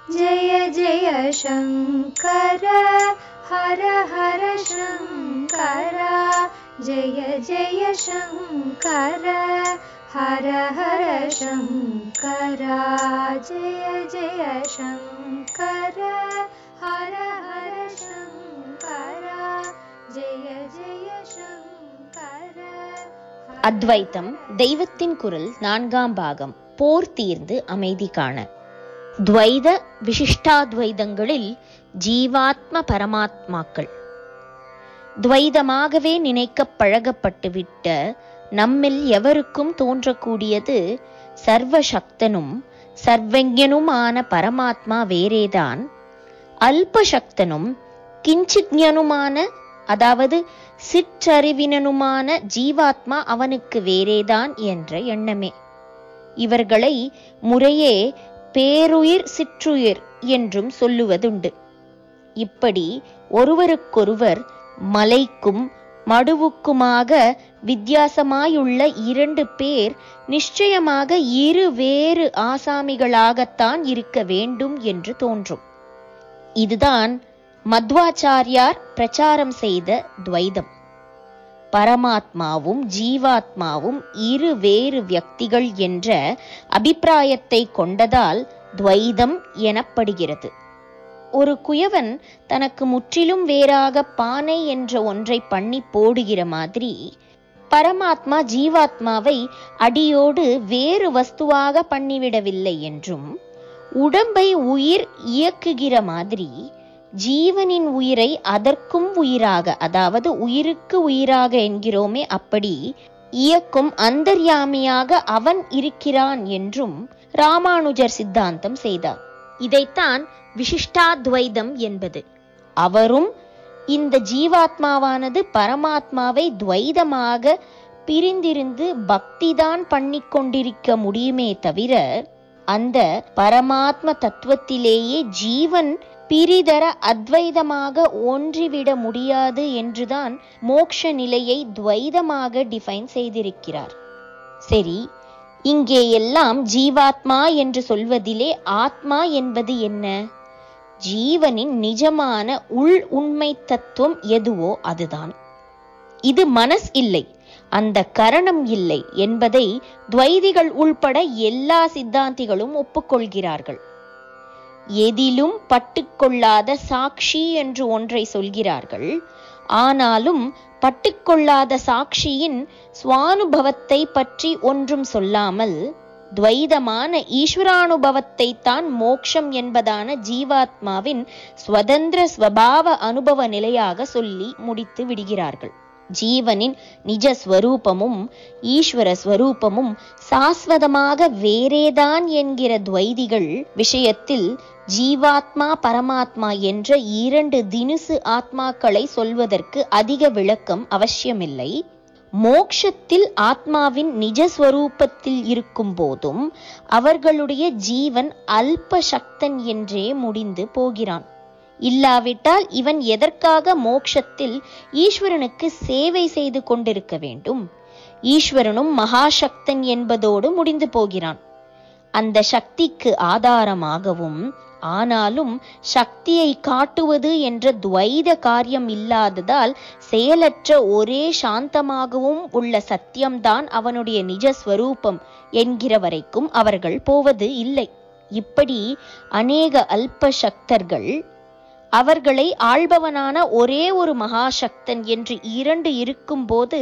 जय जय शङ्कर हर हर शङ्कर जय जय शङ्कर हर हर शङ्कर जय जय शङ्कर हर हर शङ्कर जय जय शङ्कर. அத்வைத்தம் தெய்வத்தின் குரல் 4ஆம் பாகம். போர் தீர்ந்து அமைதி காண. துவைத விசிஷ்டாத்வைதங்களில் ஜீவாத்ம பரமாத்மாக்கள். துவைதமாகவே நினைக்க பழகப்பட்டுவிட்ட நம்மில் எவருக்கும் தோன்றக்கூடியது சர்வசக்தனும் சர்வஞனுமான பரமாத்மா வேறேதான், அல்பசக்தனும் கிஞ்சித்ஞனுமான அதாவது சிற்றறிவினனுமான ஜீவாத்மா அவனுக்கு வேறேதான் என்ற எண்ணமே. இவர்களை முறையே பேருயிர் சிற்றுயிர் என்றும் சொல்லுவதுண்டு. இப்படி ஒருவருக்கொருவர் மலைக்கும் மடுவுக்குமாக வித்தியாசமாயுள்ள 2 பேர் நிச்சயமாக இரு வேறு ஆசாமிகளாகத்தான் இருக்க வேண்டும் என்று தோன்றும். இதுதான் மத்வாச்சாரியார் பிரச்சாரம் செய்த துவைதம். பரமாத்மாவும் ஜீவாத்மாவும் இரு வேறு வியக்திகள் என்ற அபிப்பிராயத்தை கொண்டதால் துவைதம் எனப்படுகிறது. ஒரு குயவன் தனக்கு முற்றிலும் வேறாக பானை என்ற ஒன்றை பண்ணி போடுகிற மாதிரி பரமாத்மா ஜீவாத்மாவை அடியோடு வேறு வஸ்துவாக பண்ணிவிடவில்லை என்றும், உடம்பை உயிர் இயக்குகிற மாதிரி ஜீவனின் உயிரை அதற்கும் உயிராக, அதாவது உயிருக்கு உயிராக என்கிறோமே அப்படி இயக்கும் அந்தர்யாமியாக அவன் இருக்கிறான் என்றும் ராமானுஜர் சித்தாந்தம் செய்தார். இதைத்தான் விசிஷ்டாத்வைதம் என்பது. அவரும் இந்த ஜீவாத்மாவானது பரமாத்மாவை துவைதமாக பிரிந்திருந்து பக்திதான் பண்ணி கொண்டிருக்க முடியுமே தவிர அந்த பரமாத்ம தத்துவத்திலேயே ஜீவன் பிரிதர அத்வைதமாக ஒன்றிவிட முடியாது என்றுதான் மோக்ஷ நிலையை துவைதமாக டிஃபைன் செய்திருக்கிறார். சரி, இங்கே எல்லாம் ஜீவாத்மா என்று சொல்வதிலே ஆத்மா என்பது என்ன? ஜீவனின் நிஜமான உள் உண்மை தத்துவம் எதுவோ அதுதான். இது மனஸ் இல்லை, அந்த கரணம் இல்லை என்பதை துவைதிகள் உள்பட எல்லா சித்தாந்திகளும் ஒப்புக்கொள்கிறார்கள். எதிலும் பட்டுக்கொள்ளாத சாட்சி என்று ஒன்றை சொல்கிறார்கள். ஆனாலும் பட்டுக்கொள்ளாத சாட்சியின் சுவானுபவத்தை பற்றி ஒன்றும் சொல்லாமல் துவைதமான ஈஸ்வரானுபவத்தை தான் மோக்ஷம் என்பதான ஜீவாத்மாவின் ஸ்வதந்திர ஸ்வபாவ அனுபவ நிலையாக சொல்லி முடித்து விடுகிறார்கள். ஜீவனின் நிஜ ஸ்வரூபமும் ஈஸ்வர ஸ்வரூபமும் சாஸ்வதமாக வேறேதான் என்கிற துவைதிகள் விஷயத்தில் ஜீவாத்மா பரமாத்மா என்ற 2 தினுசு ஆத்மாக்களை சொல்வதற்கு அதிக விளக்கம் அவசியமில்லை. மோக்ஷத்தில் ஆத்மாவின் நிஜஸ்வரூபத்தில் இருக்கும் போதும் அவர்களுடைய ஜீவன் அல்ப சக்தன் என்றே முடிந்து போகிறான். இல்லாவிட்டால் இவன் எதற்காக மோக்ஷத்தில் ஈஸ்வரனுக்கு சேவை செய்து கொண்டிருக்க வேண்டும்? ஈஸ்வரனும் மகாசக்தன் என்பதோடு முடிந்து போகிறான். அந்த சக்திக்கு ஆதாரமாகவும் ஆனாலும் சக்தியை காட்டுவது என்ற துவைத காரியம் இல்லாததால் செயலற்ற ஒரே சாந்தமாகவும் உள்ள சத்தியம்தான் அவனுடைய நிஜஸ்வரூபம் என்கிற வரைக்கும் அவர்கள் போவது இல்லை. இப்படி அநேக அல்ப சக்தர்கள் அவர்களை ஆள்பவனான ஒரே ஒரு மகாசக்தன் என்று 2 இருக்கும் போது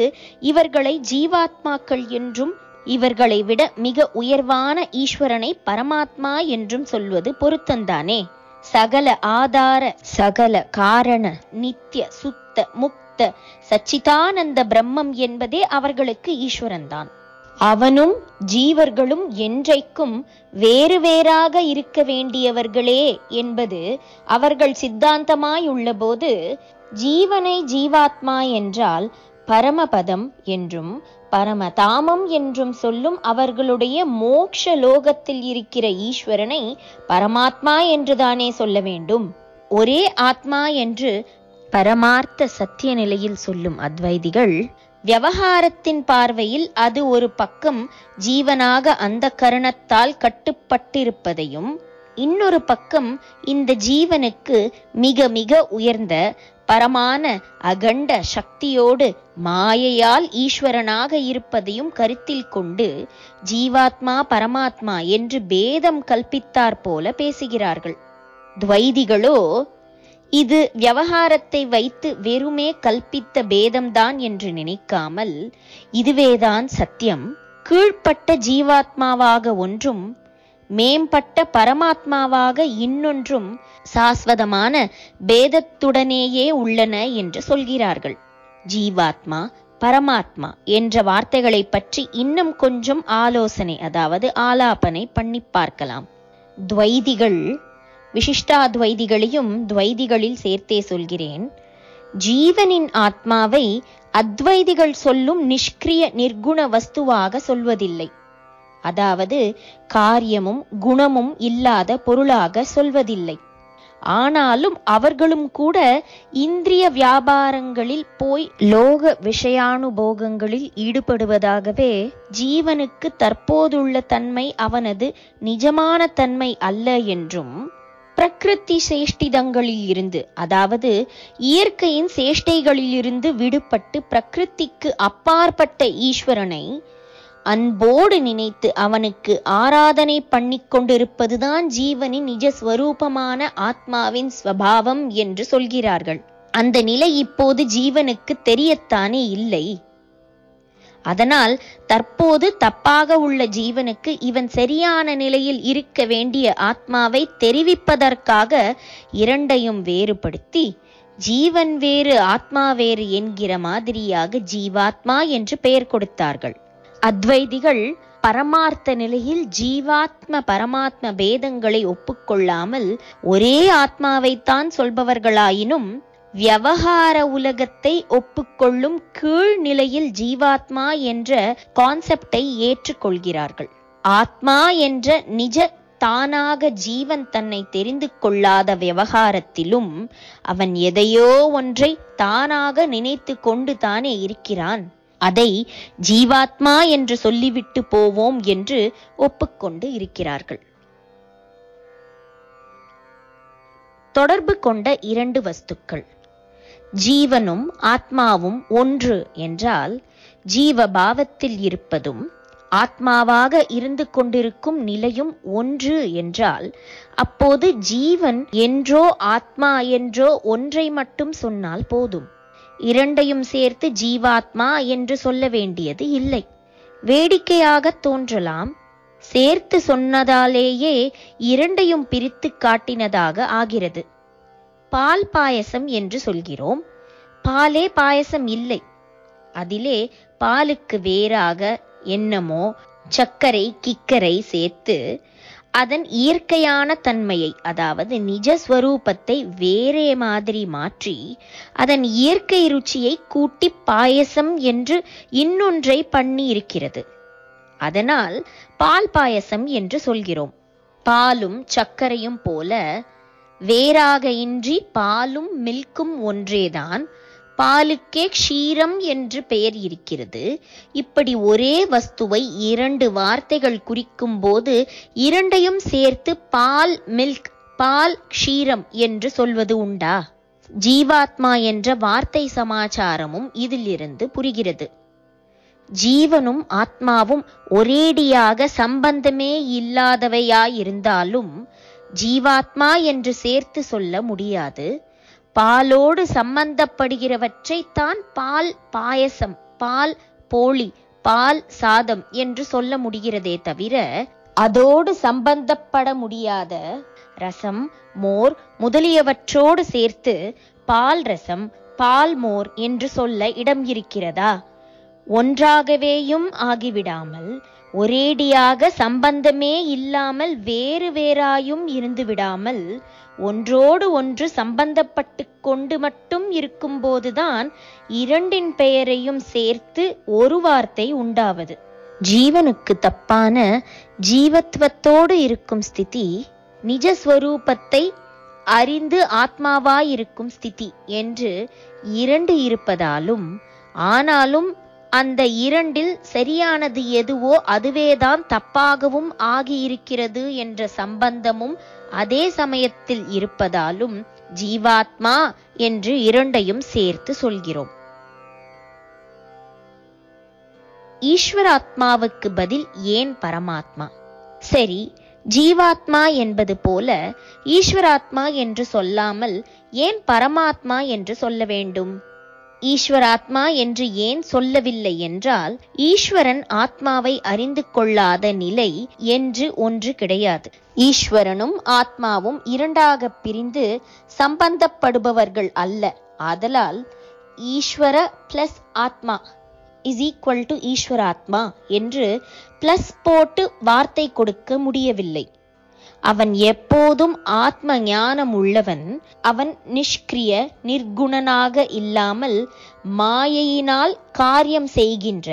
இவர்களை ஜீவாத்மாக்கள் என்றும் இவர்களை விட மிக உயர்வான ஈஸ்வரனை பரமாத்மா என்றும் சொல்வது பொருத்தந்தானே. சகல ஆதார சகல காரண நித்திய சுத்த முக்த சச்சிதானந்த பிரம்மம் என்பதே அவர்களுக்கு ஈஸ்வரன்தான். அவனும் ஜீவர்களும் என்றைக்கும் வேறு வேறாக இருக்க வேண்டியவர்களே என்பது அவர்கள் சித்தாந்தமாயுள்ள போது ஜீவனை ஜீவாத்மா என்றால் பரமபதம் என்றும் பரமதாமம் என்றும் சொல்லும் அவர்களுடைய மோக்ஷ லோகத்தில் இருக்கிற ஈஸ்வரனை பரமாத்மா என்றுதானே சொல்ல வேண்டும். ஒரே ஆத்மா என்று பரமார்த்த சத்திய நிலையில் சொல்லும் அத்வைதிகள் விவகாரத்தின் பார்வையில் அது ஒரு பக்கம் ஜீவனாக அந்த கரணத்தால் கட்டுப்பட்டிருப்பதையும் இன்னொரு பக்கம் இந்த ஜீவனுக்கு மிக மிக உயர்ந்த பரமான அகண்ட சக்தியோடு மாயையால் ஈஸ்வரனாக இருப்பதையும் கருத்தில் கொண்டு ஜீவாத்மா பரமாத்மா என்று பேதம் கல்பித்தார் போல பேசுகிறார்கள். துவைதிகளோ இது விவகாரத்தை வைத்து வெறுமே கல்பித்த பேதம்தான் என்று நினைக்காமல் இதுவேதான் சத்தியம், கீழ்ப்பட்ட ஜீவாத்மாவாக ஒன்றும் மேம்பட்ட பரமாத்மாவாக இன்னொன்றும் சாஸ்வதமான பேதத்துடனேயே உள்ளன என்று சொல்கிறார்கள். ஜீவாத்மா பரமாத்மா என்ற வார்த்தைகளை பற்றி இன்னும் கொஞ்சம் ஆலோசனை, அதாவது ஆலாபனை பண்ணி பார்க்கலாம். துவைதிகள், விசிஷ்டாத்வைதிகளையும் துவைதிகளில் சேர்த்தே சொல்கிறேன். ஜீவனின் ஆத்மாவை அத்வைதிகள் சொல்லும் நிஷ்கிரிய நிர்குண வஸ்துவாக சொல்வதில்லை, அதாவது காரியமும் குணமும் இல்லாத பொருளாக சொல்வதில்லை. ஆனாலும் அவர்களும் கூட இந்திரிய வியாபாரங்களில் போய் லோக விஷயானுபோகங்களில் ஈடுபடுவதாகவே ஜீவனுக்கு தற்போதுள்ள தன்மை அவனது நிஜமான தன்மை அல்ல என்றும், பிரகிருதி சேஷ்டிதங்களில் இருந்து, அதாவது இயற்கையின் சேஷ்டைகளிலிருந்து விடுபட்டு பிரகிருதிக்கு அப்பாற்பட்ட ஈஸ்வரனை அன்போடு நினைத்து அவனுக்கு ஆராதனை பண்ணி கொண்டிருப்பதுதான் ஜீவனின் நிஜஸ்வரூபமான ஆத்மாவின் ஸ்வபாவம் என்று சொல்கிறார்கள். அந்த நிலை இப்போது ஜீவனுக்கு தெரியத்தானே இல்லை. அதனால் தற்போது தப்பாக உள்ள ஜீவனுக்கு இவன் சரியான நிலையில் இருக்க வேண்டிய ஆத்மாவை தெரிவிப்பதற்காக இரண்டையும் வேறுபடுத்தி ஜீவன் வேறு ஆத்மா வேறு என்கிற மாதிரியாக ஜீவாத்மா என்று பெயர் கொடுத்தார்கள். அத்வைதிகள் பரமார்த்த நிலையில் ஜீவாத்ம பரமாத்ம பேதங்களை ஒப்புக்கொள்ளாமல் ஒரே ஆத்மாவைத்தான் சொல்பவர்களாயினும் விவகார உலகத்தை ஒப்புக்கொள்ளும் கீழ் நிலையில் ஜீவாத்மா என்ற கான்செப்டை ஏற்றுக்கொள்கிறார்கள். ஆத்மா என்ற நிஜ தானாக ஜீவன் தன்னை தெரிந்து கொள்ளாத விவகாரத்திலும் அவன் எதையோ ஒன்றை தானாக நினைத்து கொண்டு தானே இருக்கிறான். அதை ஜீவாத்மா என்று சொல்லிவிட்டு போவோம் என்று ஒப்புக்கொண்டு இருக்கிறார்கள். தொடர்பு கொண்ட இரண்டு வஸ்துக்கள், ஜீவனும் ஆத்மாவும் ஒன்று என்றால் ஜீவபாவத்தில் இருப்பதும் ஆத்மாவாக இருந்து கொண்டிருக்கும் நிலையும் ஒன்று என்றால் அப்போது ஜீவன் என்றோ ஆத்மா என்றோ ஒன்றை மட்டும் சொன்னால் போதும். இரண்டையும் சேர்த்து ஜீவாத்மா என்று சொல்ல வேண்டியது இல்லை. வேடிக்கையாக தோன்றலாம், சேர்த்து சொன்னதாலேயே இரண்டையும் பிரித்து காட்டினதாக ஆகிறது. பால் பாயசம் என்று சொல்கிறோம், பாலே பாயசம் இல்லை. அதிலே பாலுக்கு வேறாக என்னமோ சர்க்கரை கிக்கரை சேர்த்து அதன் இயற்கையான தன்மையை, அதாவது நிஜஸ்வரூபத்தை வேறே மாதிரி மாற்றி அதன் இயற்கை ருச்சியை கூட்டி பாயசம் என்று இன்னொன்றை பண்ணி இருக்கிறது. அதனால் பால் பாயசம் என்று சொல்கிறோம். பாலும் சர்க்கரையும் போல வேறாக இன்றி பாலும் மில்க்கும் ஒன்றேதான். பாலுக்கே க்ஷீரம் என்று பெயர் இருக்கிறது. இப்படி ஒரே வஸ்துவை இரண்டு வார்த்தைகள் குறிக்கும் போது இரண்டையும் சேர்த்து பால் மில்க், பால் க்ஷீரம் என்று சொல்வது உண்டா? ஜீவாத்மா என்ற வார்த்தை சமாச்சாரமும் இதிலிருந்து புரிகிறது. ஜீவனும் ஆத்மாவும் ஒரேடியாக சம்பந்தமே இல்லாதவையாயிருந்தாலும் ஜீவாத்மா என்று சேர்த்து சொல்ல முடியாது. பாலோடு சம்பந்தப்படுகிறவற்றை தான் பால் பாயசம், பால் போளி, பால் சாதம் என்று சொல்ல முடிகிறதே தவிர அதோடு சம்பந்தப்பட முடியாத ரசம், மோர் முதலியவற்றோடு சேர்த்து பால் ரசம், பால் மோர் என்று சொல்ல இடம் இருக்கிறதா? ஒன்றாகவேயும் ஆகிவிடாமல் ஒரேடியாக சம்பந்தமே இல்லாமல் வேறு வேறாயும் இருந்து விடாமல் ஒன்றோடு ஒன்று சம்பந்தப்பட்டு கொண்டு மட்டும் இருக்கும்போதுதான் இரண்டின் பெயரையும் சேர்த்து ஒரு வார்த்தை உண்டாவது. ஜீவனுக்கு தப்பான ஜீவத்வத்தோடு இருக்கும் ஸ்திதி நிஜஸ்வரூபத்தை அறிந்து ஆத்மாவாயிருக்கும் ஸ்திதி என்று இரண்டு இருப்பதாலும், ஆனாலும் அந்த இரண்டில் சரியானது எதுவோ அதுவேதான் தப்பாகவும் ஆகியிருக்கிறது என்ற சம்பந்தமும் அதே சமயத்தில் இருப்பதாலும் ஜீவாத்மா என்று இரண்டையும் சேர்த்து சொல்கிறோம். ஈஸ்வராத்மாவுக்கு பதில் ஏன் பரமாத்மா? சரி, ஜீவாத்மா என்பது போல ஈஸ்வராத்மா என்று சொல்லாமல் ஏன் பரமாத்மா என்று சொல்ல வேண்டும்? ஈஸ்வராத்மா என்று ஏன் சொல்லவில்லை என்றால், ஈஸ்வரன் ஆத்மாவை அறிந்து கொள்ளாத நிலை என்று ஒன்று கிடையாது. ஈஸ்வரனும் ஆத்மாவும் இரண்டாக பிரிந்து சம்பந்தப்படுபவர்கள் அல்ல. ஆதலால் ஈஸ்வர பிளஸ் ஆத்மா இஸ் ஈக்வல் டு ஈஸ்வராத்மா என்று பிளஸ் போட்டு வார்த்தை கொடுக்க முடியவில்லை. அவன் எப்போதும் ஆத்ம ஞானம் உள்ளவன். அவன் நிஷ்கிரிய நிர்குணனாக இல்லாமல் மாயையினால் காரியம் செய்கின்ற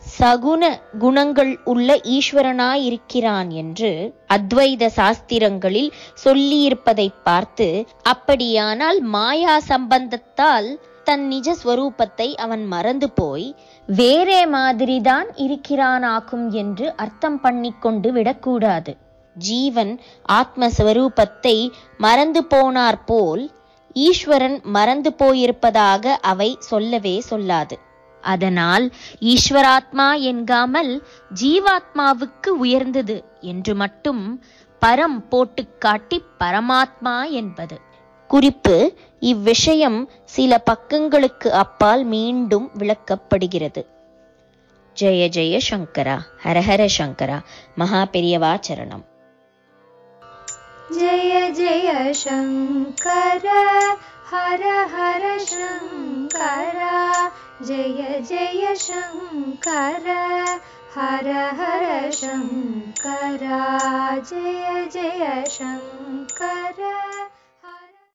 சகுண குணங்கள் உள்ள ஈஸ்வரனாயிருக்கிறான் என்று அத்வைத சாஸ்திரங்களில் சொல்லியிருப்பதை பார்த்து, அப்படியானால் மாயா சம்பந்தத்தால் தன் நிஜ ஸ்வரூபத்தை அவன் மறந்து போய் வேறே மாதிரிதான் இருக்கிறானாக்கும் என்று அர்த்தம் பண்ணிக்கொண்டு விடக்கூடாது. ஜீவன் ஆத்மஸ்வரூபத்தை மறந்து போனார் போல் ஈஸ்வரன் மறந்து போயிருப்பதாக அவை சொல்லவே சொல்லாது. அதனால் ஈஸ்வராத்மா என்காமல் ஜீவாத்மாவுக்கு உயர்ந்தது என்று மட்டும் பரம் போட்டுக்காட்டி பரமாத்மா என்பது. குறிப்பு: இவ்விஷயம் சில பக்கங்களுக்கு அப்பால் மீண்டும் விளக்கப்படுகிறது. ஜெய ஜெய சங்கரா, ஹரஹர சங்கரா, மகா பெரியவா சரணம். जय जय शंकर हर हर शंकर, जय जय शंकर हर हर शंकर, जय जय शंकर